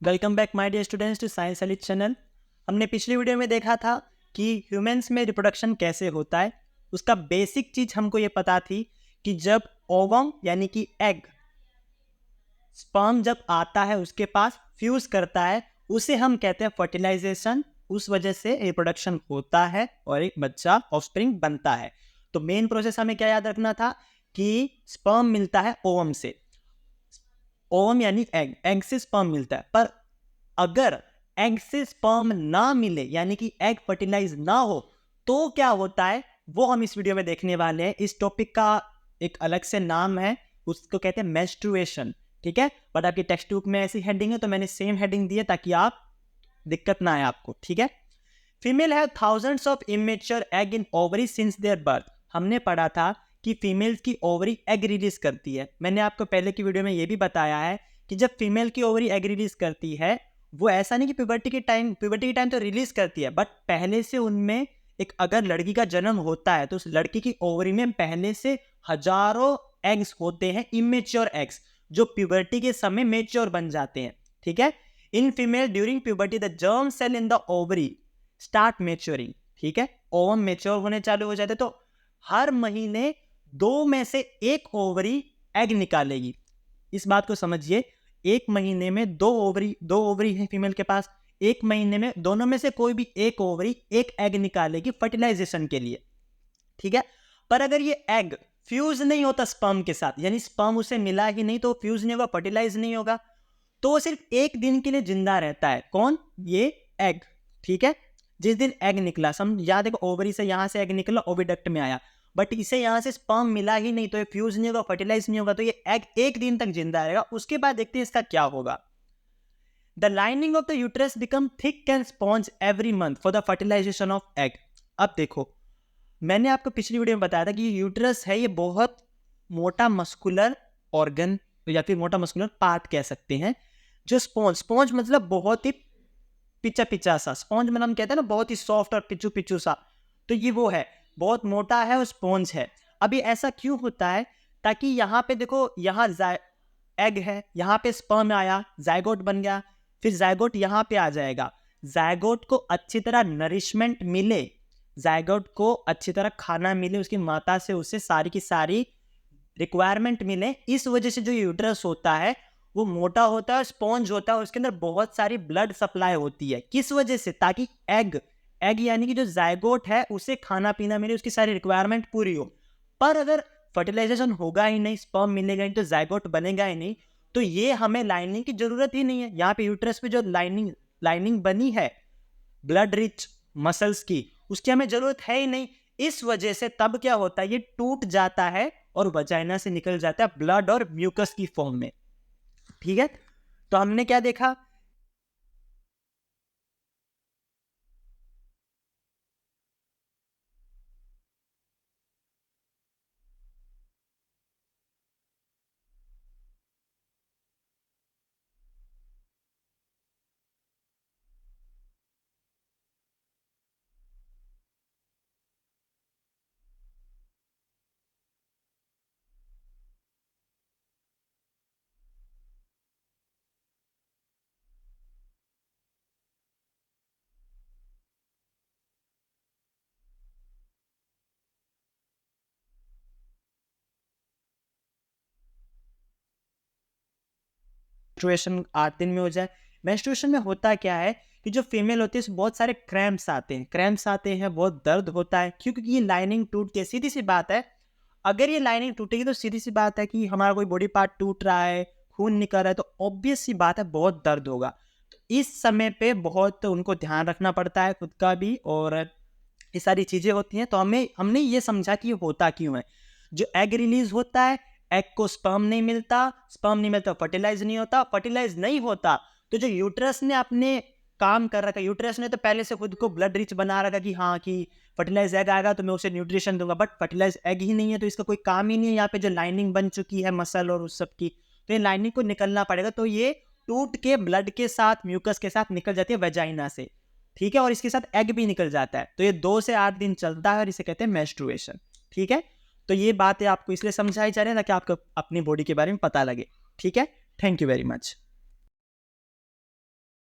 Welcome back my dear students to science elite channel. हमने पिछली video में देखा था कि ह्यूमंस में रिप्रोडक्शन कैसे होता है। उसका बेसिक चीज हमको ये पता थी कि जब ओवम यानी कि एग स्पर्म जब आता है उसके पास फ्यूज करता है, उसे हम कहते हैं फर्टिलाइजेशन। उस वजह से रिप्रोडक्शन होता है और एक बच्चा ऑफस्प्रिंग बनता है। तो मेन प्रोसेस हमें क्या याद रखना था कि स्पर्म मिलता है ओवम से। ओवम यानी एग, एग से स्पर्म मिलता है। पर अगर एग से स्पर्म ना मिले यानी कि एग फर्टिलाइज ना हो तो क्या होता है, वो हम इस वीडियो में देखने वाले हैं। इस टॉपिक का एक अलग से नाम है, उसको कहते हैं मेंस्ट्रुएशन। ठीक है, बट आपकी टेक्स्ट बुक में ऐसी हेडिंग है तो मैंने सेम हेडिंग दी है ताकि आप दिक्कत ना आए आपको। ठीक है, female have thousands of immature egg in ovary since there birth. हमने पढ़ा था कि फीमेल की ओवरी एग रिलीज करती है। मैंने आपको पहले की वीडियो में यह भी बताया है कि जब फीमेल की ओवरी एग रिलीज करती है, वो ऐसा नहीं कि प्यूबर्टी के टाइम तो रिलीज करती है, बट पहले से उनमें एक अगर लड़की का जन्म होता है तो उस लड़की की ओवरी में पहले से हजारों एग्स होते हैं, इमेच्योर एग्स, जो प्यूबर्टी के समय मेच्योर बन जाते हैं। ठीक है, in female during puberty the germ cell in the ovary start maturing. ठीक है, ओवम मेच्योर होने चालू हो जाते तो हर महीने दो में से एक ओवरी एग निकालेगी। इस बात को समझिए, एक महीने में दो ओवरी है फीमेल के पास। एक महीने में दोनों में से कोई भी एक ओवरी एक एग निकालेगी फर्टिलाइजेशन के लिए। ठीक है, पर अगर ये एग फ्यूज नहीं होता स्पर्म के साथ, यानी स्पर्म उसे मिला ही नहीं तो फ्यूज नहीं होगा, फर्टिलाइज नहीं होगा, तो वो सिर्फ एक दिन के लिए जिंदा रहता है। कौन? ये एग। ठीक है, जिस दिन एग निकला, सम याद देखो, ओवरी से यहां से एग निकला, ओविडक्ट में आया, बट इसे यहां से स्पर्म मिला ही नहीं तो ये फ्यूज नहीं होगा, फर्टिलाइज नहीं होगा, तो ये एग एक दिन तक जिंदा रहेगा। उसके बाद देखते हैं इसका क्या होगा। The lining of the uterus become thick and sponge every month for the fertilization of egg. अब देखो, मैंने आपको पिछली वीडियो में बताया था कि यूट्रस है ये बहुत मोटा मस्कुलर ऑर्गन या फिर मोटा मस्कुलर पार्ट कह सकते हैं, जो स्पॉन्ज, स्पॉन्ज मतलब बहुत ही पिचा पिचा सा, स्पॉन्ज मतलब हम कहते हैं ना बहुत ही सॉफ्ट और पिचू पिचू सा, तो ये वो है, बहुत मोटा है और स्पॉन्ज है। अभी ऐसा क्यों होता है? ताकि यहाँ पे देखो, यहाँ एग है, यहाँ पे स्पर्म आया, जायगोट बन गया, फिर जायगोट यहाँ पे आ जाएगा। जायगोट को अच्छी तरह नरिशमेंट मिले, जायगोट को अच्छी तरह खाना मिले, उसकी माता से उसे सारी की सारी रिक्वायरमेंट मिले। इस वजह से जो यूट्रस होता है वो मोटा होता है, स्पॉन्ज होता है, और उसके अंदर बहुत सारी ब्लड सप्लाई होती है। किस वजह से? ताकि एग यानी कि जो जायगोट है उसे खाना पीना मिले, उसकी सारी रिक्वायरमेंट पूरी हो। पर अगर फर्टिलाइजेशन होगा ही नहीं, स्पर्म मिलेगा ही, तो जायगोट बनेगा ही नहीं, तो ये हमें लाइनिंग की जरूरत ही नहीं है। यहाँ पे यूट्रस पे जो लाइनिंग बनी है ब्लड रिच मसल्स की, उसकी हमें जरूरत है ही नहीं। इस वजह से तब क्या होता है, ये टूट जाता है और वजाइना से निकल जाता है ब्लड और म्यूकस की फॉर्म में। ठीक है, तो हमने क्या देखा, मेंस्ट्रुएशन 8 दिन में हो जाए। मेंस्ट्रुएशन में होता क्या है कि जो फीमेल होती है उसमें बहुत सारे क्रैम्प्स आते हैं, बहुत दर्द होता है, क्योंकि ये लाइनिंग टूटती है। सीधी सी बात है, अगर ये लाइनिंग टूटेगी तो सीधी सी बात है कि हमारा कोई बॉडी पार्ट टूट रहा है, खून निकल रहा है, तो ऑब्वियस सी बात है बहुत दर्द होगा। तो इस समय पे बहुत उनको ध्यान रखना पड़ता है खुद का भी, और ये सारी चीजें होती हैं। तो हमने ये समझा कि ये होता क्यों है। जो एग रिलीज होता है, एग को स्पर्म नहीं मिलता, फर्टिलाइज नहीं होता, फर्टिलाइज नहीं होता तो जो यूट्रस ने अपने काम कर रखा, यूट्रस ने तो पहले से खुद को ब्लड रिच बना रखा कि हाँ कि फर्टिलाइज एग आएगा तो मैं उसे न्यूट्रिशन दूंगा, बट फर्टिलाइज एग ही नहीं है तो इसका कोई काम ही नहीं है। यहाँ पे जो लाइनिंग बन चुकी है मसल और उस सब की, तो ये लाइनिंग को निकलना पड़ेगा, तो ये टूट के ब्लड के साथ म्यूकस के साथ निकल जाती है वेजाइना से। ठीक है, और इसके साथ एग भी निकल जाता है। तो ये 2 से 8 दिन चलता है और इसे कहते हैं मेंस्ट्रुएशन। ठीक है, तो ये बातें आपको इसलिए समझाई जा रही है ताकि आपको अपनी बॉडी के बारे में पता लगे। ठीक है, थैंक यू वेरी मच।